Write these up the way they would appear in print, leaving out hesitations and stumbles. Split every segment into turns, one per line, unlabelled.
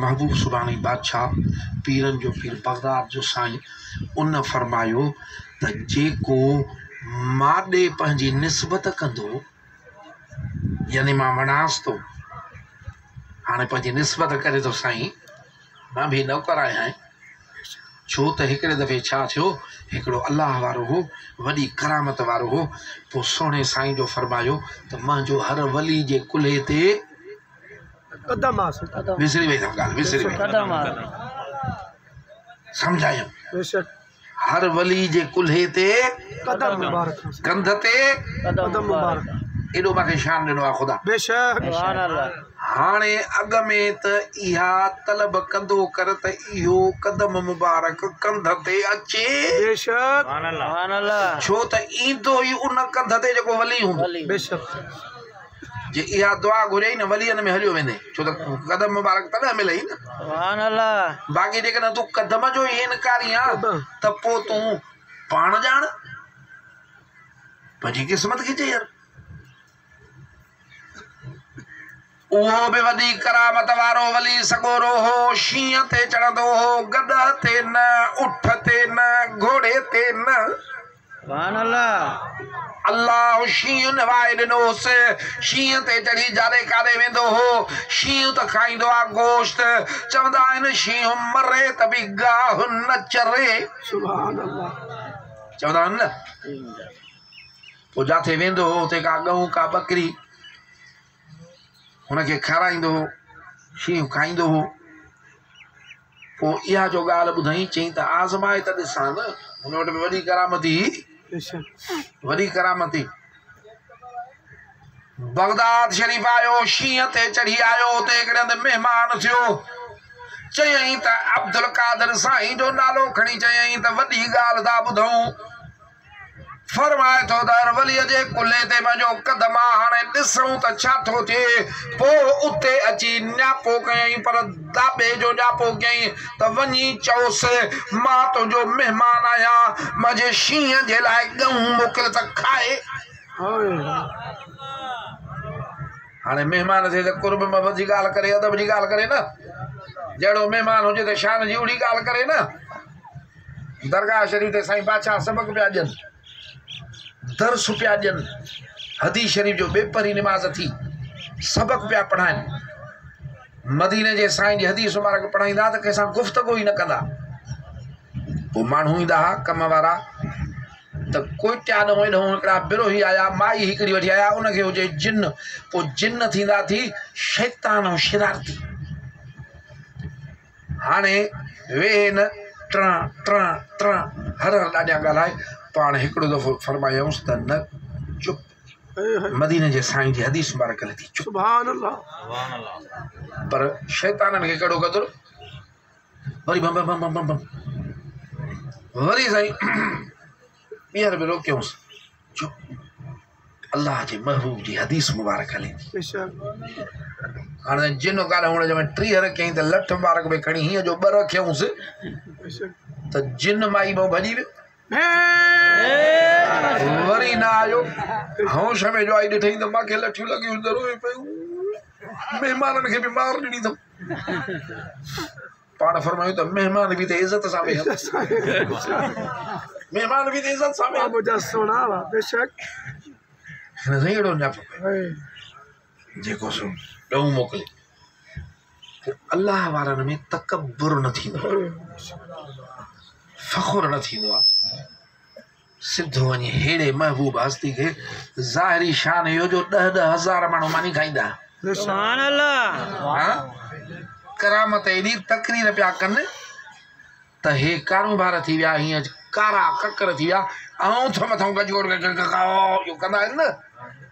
महबूब सुबानी बादशाह पीरन जो पीर बगदाद जो साईं उन फरमायो त जेको माॾे पंहिंजी निस्बत कंदो यानी मां वणांसि थो हाणे पंहिंजी निस्बत करे थो साईं मां बि नौकर आहियां छो त हिकिड़े दफ़े छा थियो हिकिड़ो अल्लाह वारो हो वॾी करामत वारो हो पोइ सोणे साईं जो फरमायो त मुंहिंजो हर वली जे कुल्हे ते विसरी वई ॻाल्हि विसरी वई सम्झायमि हर वली जे कुल्हे ते कंध ते एॾो मूंखे शान ॾिनो आहे ख़ुदा हाणे अॻ में त इहा तलब कंदो कर त इहो कदम मुबारक कंध ते अचे छो त ईंदो ई उन कंध ते जेको वली हूंदो जे इहा दुआ घुरियई न वलीअ में हलियो वेंदे छो त कदम मुबारक तॾहिं मिलई न बाक़ी जेकॾहिं तूं कदम जो ई इनकारी आहे त पोइ तूं पाण ॼाण पंहिंजी क़िस्मत खे चई यार उहो बि वॾी करामत वारो वली सगोरो हो शींहं ते चढ़ंदो हो गॾ ते न उठ ते न घोड़े ते न अल्लाह शींहं नवाए ॾिनोसि शींहं ते चढ़ी जाॾे काॾे वेंदो हो शींहं त खाईंदो आहे गोश्त चवंदा आहिनि शींहं मरे त बि गाह न चरे चवंदा आहिनि न पोइ जिथे वेंदो हो उते का गऊं का बकरी हुनखे खाराईंदो हो शींहं खाईंदो हो पोइ इहा जो ॻाल्हि ॿुधाई चई त आज़माए त ॾिसां न हुन वटि बि वॾी करामती बगदाद शरीफ़ आयो शींहं ते चढ़ी आयो उते हिकिड़े हंधि महिमान थियो चयईं त अब्दुल कादिर साईं जो नालो खणी चयईं त वॾी ॻाल्हि था ॿुधूं फरमाए थो त हर वलीअ जे कुल्हे ते मुंहिंजो कदम आहे हाणे ॾिसूं त छा थो थिए पोइ उते अची न्यापो कयईं पर दाॿे जो न्यापो कयईं त वञी चओसि मां तुंहिंजो महिमान आहियां मुंहिंजे शींहं जे लाइ ॻऊं मोकिल त खाए हाणे महिमान थिए त कुर्ब में वॾी ॻाल्हि करे अदब जी ॻाल्हि करे न जहिड़ो महिमान हुजे त शान जी ओड़ी ॻाल्हि करे न दरगाह शरीफ़ ते साईं बादशाह सबक पिया ॾियनि दर्स पिया ॾियनि हदीस शरीफ़ जो बेपरी निमाज़ थी सबक पिया पढ़ाइनि मदीने जे साईं जी हदीस मुबारक पढ़ाईंदा त कंहिंसां गुफ़्तगू ई न कंदा पोइ माण्हू ईंदा हुआ कम वारा त कोइटिया ॾों हेॾो हिकिड़ा बिरोही आया माई हिकिड़ी वठी आया उनखे हुजे जिन पोइ जिन थींदा थी शैतान ऐं शरारती हाणे वेह न ट हर ॾाढा ॻाल्हाए पाण हिकिड़ो दफ़ो फरमायूंसि त न चुप मदीने जे साईं जी हदीस मुबारक थी चुप पर शैताननि खे कहिड़ो क़दुरु वरी बम बम बम बम वरी साईं ॿीहर बि रोकियोसि चुप अल्लाह जे महबूब जी हदीस मुबारक हले थी हाणे जिन ॻाल्हि हुन जे में 30 रखियईं त लठ मुबारक में खणी हीअं जो 2 रखियऊंसि त जिन माई मां भॼी वियो वरी न आयो होश में जो आई ॾिठई त मूंखे लठियूं लॻियूं रोए पियूं महिमाननि खे बि मार ॾिनी अथऊं पाण फरमायूं त महिमान बि त इज़त सां वेह महिमान बि त इज़त सां वेह अहिड़ो न जेको सो ॾऊं मोकिले अल्लाह वारनि में तकबुर न थींदो फ़खुर न थींदो आहे सिधो वञी हेड़े महबूब हस्ती खे ज़ाहिरी शान इहो जो 10,000 माण्हू मानी खाईंदा करामत एॾी तकरीर पिया कनि त हे कारोबार थी विया हीअं कारा ककर थी विया ऐं मथां गजगोड़ इहो कंदा आहिनि न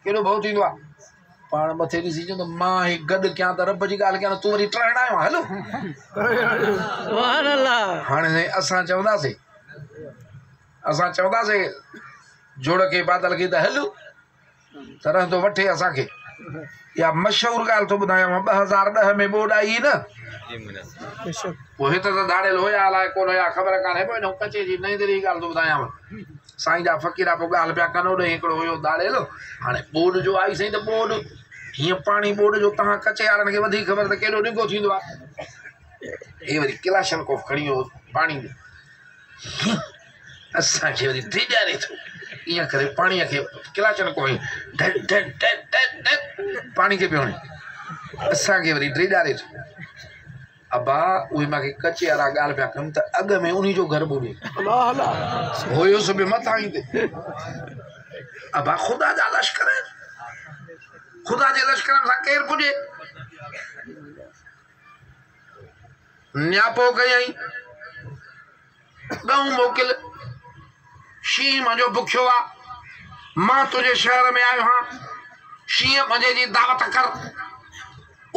केॾो भउ थींदो आहे पाण मथे ॾिसी चवंदो मां ही गॾु कयां त रब जी ॻाल्हि कयां तूं वरी ट्राइण आयो हलो हाणे असां चवंदासीं जोड़ खे बादल खे त हलूं त रहंदो वठे असांखे इहा मशहूरु ॻाल्हि थो ॿुधायां 2010 में ॿोॾ आई न पोइ हिते त दाड़ियल हुया अलाए कोन हुया ख़बर कान्हे पोइ हिन कचे जी नई दरी ॻाल्हि थो ॿुधायांव साईं जा फ़क़ीरा पोइ ॻाल्हि पिया कनि होॾे हिकिड़ो हुयो दाड़ियल हाणे ॿोॾ जो आई साईं त ॿोॾ हीअं पाणी ॿोॾ जो तव्हां कचे वारनि खे वधीक ख़बर त केॾो ॾिघो थींदो आहे हे वरी किलाशनकोफ खणी वियो पाणी में असांखे वरी ड्रिॼारे थो ईअं करे पाणीअ खे किलाशनकोफ ढक ढक ढक ढक ढक पाणी खे पियो हणे असांखे वरी ड्रिॼारे थो अबा उहे मूंखे कचे वारा ॻाल्हि पिया कनि त अॻ में उन्ही जो घर ॿुॾे हुयुसि बि मथां ई ते अबा ख़ुदा जा लश्कर ख़ुदा जे लश्करनि सां केरु पुॼे न्यापो कयई ॻऊं मोकिल शींहं मुंहिंजो बुखियो आहे मां तुंहिंजे शहर में आयो आहियां शींहं मुंहिंजे जी दावत कर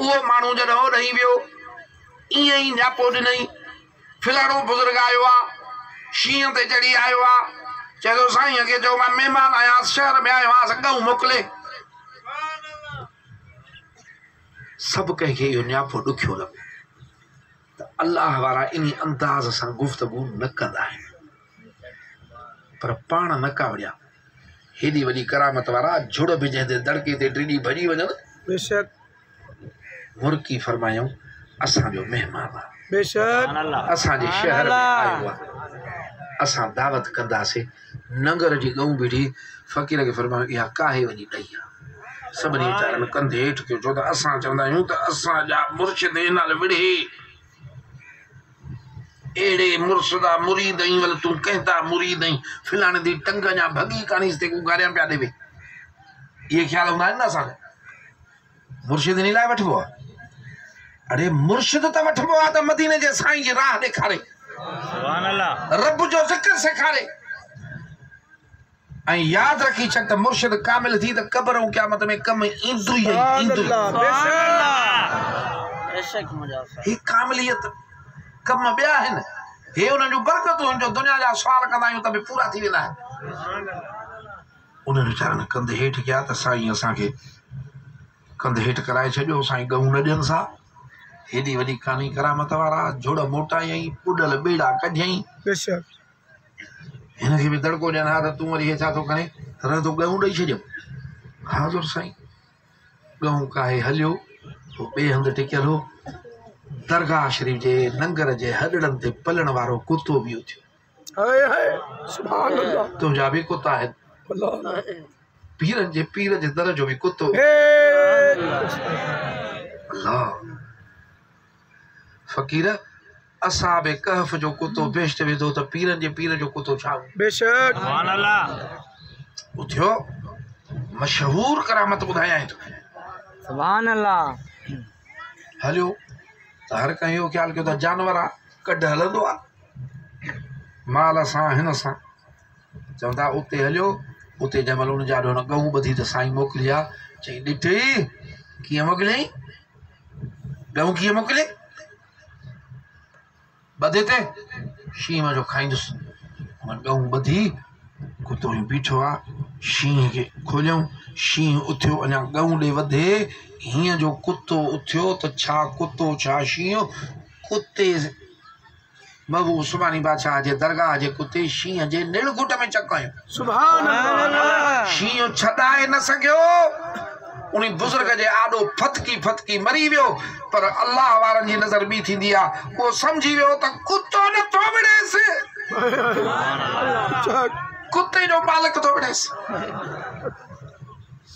उहो माण्हू जॾहिं हो ॾही वियो ईअं ई न्यापो ॾिनई फिलाणो बुज़ुर्ग आयो आहे शींहं ते चढ़ी आयो आहे चए थो साईं खे चयो मां महिमान आहियां शहर में आयो आहियां ॻऊं मोकिले सभु कंहिंखे इहो न्यापो ॾुखियो लॻो त अल्लाह वारा इन अंदाज़ सां गुफ़्तगू न कंदा आहिनि पर पाण न कावड़िया हेॾी वॾी करामत वारा झुड़ बि जंहिं दड़के ते टिड़ी भॼी वञनि बेशक मुर्की फरमायूं असांजो महिमान आहे बेशक असांजे शहर में आयो आहे असां दावत कंदासीं नंगर जी ॻऊं बीठी फ़क़ीर खे फरमायूं इहा काहे वञी ॾही आहे सभिनी वीचारनि कंधे हेठि कयो छो त असां चवंदा आहियूं त असांजा मुर्शिद हिन हल विढ़े एड़े मुर्शिदा मुरीद आहीं वल तूं कहता मुरीद आहीं फिलाणे दी टंग जा भगी कानीस ते को गारियां पिया ॾेवे ये ख्याल हूंदा आहिनि न असांखे मुर्शिद इन लाइ वठिबो आहे अरे मुर्शिद त वठिबो आहे त मदीने जे साईं जी राह ॾेखारे सुभान अल्लाह रब जो ज़िक्र सेखारे ऐं यादि रखी छॾ त मुर्शिद कामिल थी त क़ब्र ऐं क़यामत में कम ईंदो ई ईंदो ही कामिलियत कम ॿिया आहिनि हे उन्हनि जूं बरकतूं जो दुनिया जा सुवाल कंदा आहियूं त बि पूरा थी वेंदा आहिनि उन्हनि वीचारनि कंधे हेठि कया त साईं असांखे कंधे हेठि कराए छॾियो साईं ॻऊं न ॾियनि सां हेॾी वॾी कानी करामत वारा झुड़ मोटायई पुॾल ॿेड़ा कढियई हिनखे बि दड़को ॾियनि हा त तूं वरी हे छा थो करे रह तो ॻऊं ॾेई छॾियो हाज़ुर साईं ॻऊं काहे हलियो पोइ ॿिए हंधि टिकियल हो दरगाह शरीफ जे लंगर जे हॾड़नि ते पलण वारो कुतो बि थियो तुंहिंजा बि कुता आहिनि पीरनि जे पीर जे दर जो बि कुतो अल्लाह फ़क़ीर असाब कहफ जो कुतो बेश्त विधो त पीरनि जे पीर जो कुतो छा बेशक सुभान अल्लाह उथियो मशहूर करामत ॿुधायां थो सुभान अल्लाह हलियो त हर कंहिं इहो ख़्यालु कयो त जानवर आहे कढ हलंदो आहे माल सां हिन सां चवंदा उते हलियो उते जंहिं महिल उन जा ॾोन ॻऊं ॿधी त साईं मोकिली आहे चई ॾिठी कीअं मोकिलियईं ॻऊं कीअं मोकिले ॿधे ते शींहं जो खाईंदुसि ॻऊं ॿधी कुतो बीठो आहे शींहं खे खोलियऊं शींहं उथियो अञा ॻऊं ॾे वधे हीअं जो कुतो उथियो त छा कुतो छा शींहं कुते महबूब सुभानी बादशाह जे दरगाह जे कुते शींहं जे निड़ घुट में चकायूं सुभान अल्लाह शींहं छॾाए न सघियो उन बुज़ुर्ग जे आॾो फतकी फतकी मरी वियो पर अल्लाह वारनि जी नज़र ॿी थींदी आहे उहो सम्झी वियो त कुतो नथो विढ़ेसि कुते जो मालिक थो विढ़ेसि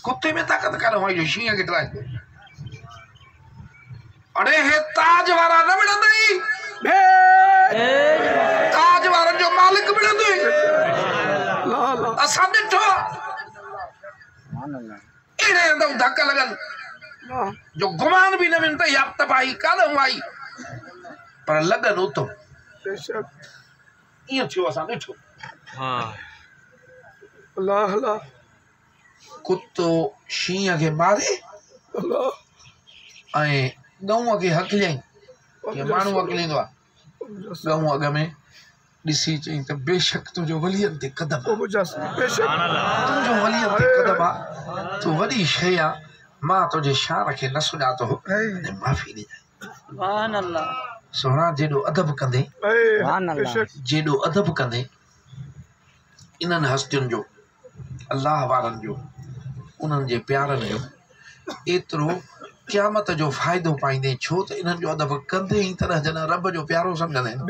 कुत्ते में ताक़त कान हुई शींहं खे ड्राए अड़े हे ताज वारा न विढ़ंदई ताज वारनि जो मालिक विढ़ंदई असां ॾिठो अहिड़े हंधि धक लॻनि जो गुमान बि न विन त या तबाही कान आई पर लॻनि उतो ईअं थियो असां ॾिठो अल्लाह अल्लाह कुतो शींहं खे मारे ऐं ॻऊं खे हकलियईं माण्हू हकलींदो आहे ॻऊं अॻ में ॾिसी चई त बेशक तुंहिंजो वलियनि ते क़दम तुंहिंजो वलियनि ते क़दम आहे तूं वॾी शइ आहे मां तुंहिंजे शान खे न सुञातो माफ़ी ॾिजांइ सोना जेॾो अदब कंदे जेॾो अदब कंदे इन्हनि हस्तियुनि जो अल्लाह वारनि जो उन्हनि जे प्यारनि जो एतिरो क़यामत जो फ़ाइदो पाईंदे छो त इन्हनि जो अदब कंदे ई तरह जना रब जो प्यारो सम्झंदा आहिनि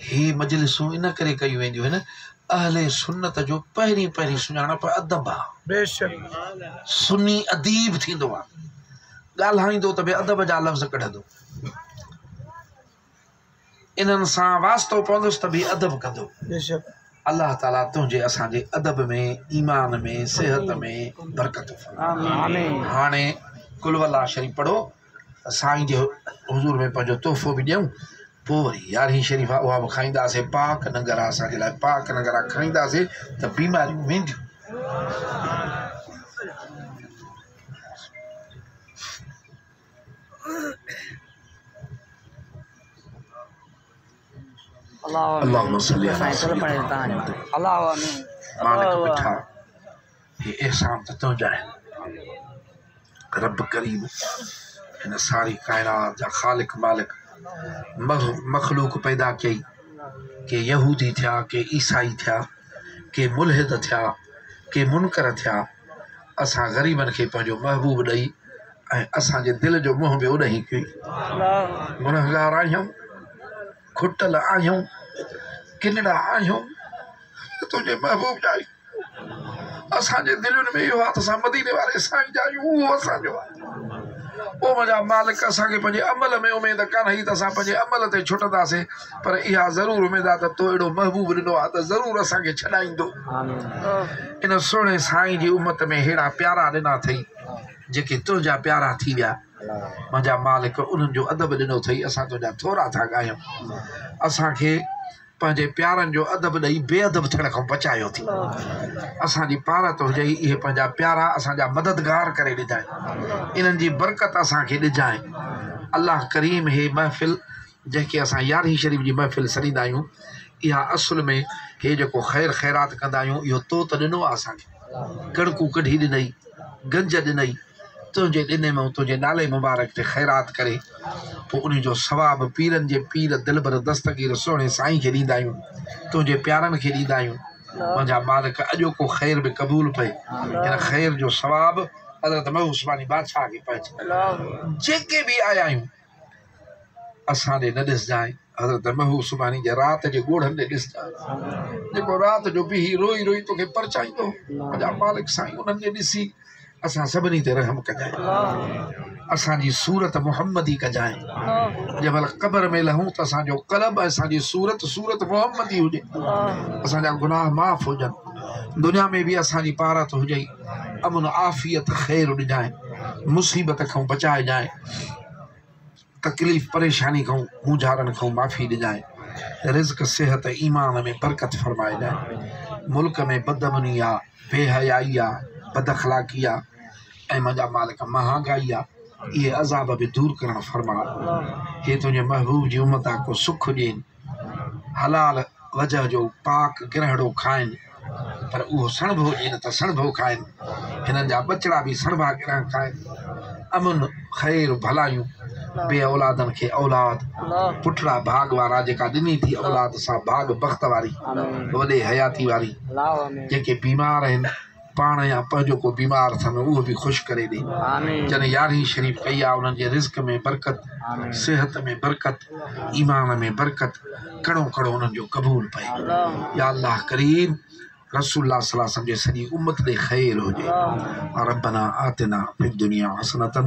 हे मजलिसूं इन करे कयूं वेंदियूं आहिनि अहले सुन्नत जो पहिरीं पहिरीं सुञाणप अदब आहे सुन्नी अदीब थींदो आहे ॻाल्हाईंदो त बि अदब जा लफ़्ज़ कढंदो इन्हनि सां वास्तो पवंदुसि त बि अदब कंदो अल्लाह ताला तुंहिंजे असांजे अदब में ईमान में सेहत में बरकत हाणे कुलवला शरीफ़ पढ़ो साईं जे हुज़ूर में पंहिंजो तोहफ़ो बि ॾियूं पोइ वरी 11 शरीफ़ आहे उहा बि खाईंदासीं पाक नंगर आहे असांजे लाइ पाक नंगर आहे खाईंदासीं त बीमारियूं वेंदियूं अल्लाहुम्मा सल्ली अला मालिक बिठा ये एहसान त तुंहिंजा आहिनि रब करीम हिन सारी काइनात जा ख़ालिक मालिक मखलूक पैदा कई के यहूदी थिया के ईसाई थिया के मुल्हिद थिया के मुनकर थिया असां ग़रीबनि खे पंहिंजो महबूब ॾेई ऐं असांजे दिलि जो मुंहुं बि उॾही कई गुनहगार आहियूं खुटल आहियूं किनड़ा आहियूं तुंहिंजे महबूब जा आहियूं असांजे दिलुनि में इहो आहे त असां मदीने वारे साईं जा आहियूं उहो असांजो आहे ओ मुंहिंजा मालिक असांखे पंहिंजे अमल में उमेद कान हुई त असां पंहिंजे अमल ते छुटंदासीं पर इहा ज़रूरु उमेद आहे त तो अहिड़ो महबूब ॾिनो आहे त ज़रूरु असांखे छॾाईंदो इन सुहिणे साईं जी उमत में अहिड़ा प्यारा ॾिना अथई जेके तुंहिंजा प्यारा थी विया मुंहिंजा मालिक उन्हनि जो अदब ॾिनो अथई असां तुंहिंजा थोरा था ॻायूं असांखे पंहिंजे प्यारनि जो अदब ॾेई बेअदब थियण खां बचायो थी असांजी पारत हुजे इहे पंहिंजा प्यारा असांजा मददगार करे ॾिजांइ इन्हनि जी बरकत असांखे ॾिजांइ अल्लाह करीम हे महफ़िल जंहिंखे असां 11 शरीफ़ जी महफ़िल सॾींदा आहियूं इहा असुल में हे जेको ख़ैर ख़ैरात कंदा आहियूं इहो तो त ॾिनो आहे असांखे कणकूं कढी ॾिनई गंज ॾिनई तुंहिंजे ॾिने में तुंहिंजे नाले मुबारक ते ख़ैरात करे पोइ उन जो सवाबु पीरनि जे पीर दिलबर दस्तगीर सुहिणे साईं खे ॾींदा आहियूं तुंहिंजे प्यारनि खे ॾींदा आहियूं मुंहिंजा मालिक अॼोको ख़ैर बि क़बूल पए हिन ख़ैर जो सवाबु हज़रत महबूब उस्मानी बादशाह खे पहुचे जेके बि आया आहियूं असां ॾे न ॾिसजांइ हज़रत महबूब उस्मानी जे राति जे ॻोढ़नि ॾे ॾिसजांइ जेको राति जो बि रोई रोई तोखे परचाईंदो मुंहिंजा मालिक साईं उन्हनि खे ॾिसी असां सभिनी ते रहम कजांइ असांजी सूरत मुहम्मदी कजांइ जंहिं महिल क़बर में लहूं त असांजो क़ल्ब असांजी सूरत मुहम्मदी हुजे असांजा गुनाह माफ़ हुजनि दुनिया में बि असांजी पारत हुजे अमन आफ़ियत ख़ैर ॾिजांइ मुसीबत खां बचाइजांइ तकलीफ़ परेशानी खां मुंझारनि खां माफ़ी ॾिजांइ रिज़्क़ सेहत ईमान में बरकत फरमाइजांइ मुल्क में बदअमनी आहे बेहयाई आहे बदअख़लाक़ी आहे ऐं मुंहिंजा मालिक महांगाई आहे इहे अज़ाब बि दूर करणु फरमा हे तुंहिंजे महबूब जी उमत आहे को सुख ॾियनि हलाल वजह जो पाक गिरहड़ो खाइनि पर उहो सणभो ॾिए न त सणभो खाइनि हिननि जा बचड़ा बि सणभा गिरह खाइनि अमन ख़ैर भलायूं बे औलादनि खे औलाद पुठड़ा भाग वारा जेका ॾिनी थी औलाद सां भाग बख़्त वारी वॾे हयाती वारी जेके बीमार आहिनि पाण या पंहिंजो को बीमार अथनि उहो बि ख़ुशि करे ॾे जॾहिं 11 शरीफ़ कई आहे उन्हनि जे रिज़्क़ में बरकत सेहत में बरकत ईमान में बरकत कड़ो कड़ो उन्हनि जो क़बूल पए या अल्लाह करीम रसूलुल्लाह सल्लल्लाहु अलैहि वसल्लम जे सॼी उम्मत ॾे ख़ैर हुजे रब्बना आतिना फिद दुनिया हसनतन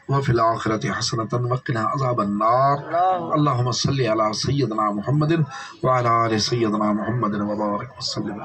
वफिल आखिरति हसनतन वक़िना अज़ाबन्नार अल्लाहुम्मा सल्लि अला सय्यदना मुहम्मदिन व अला आलि सय्यदना मुहम्मदिन व बारिक वसल्लिम।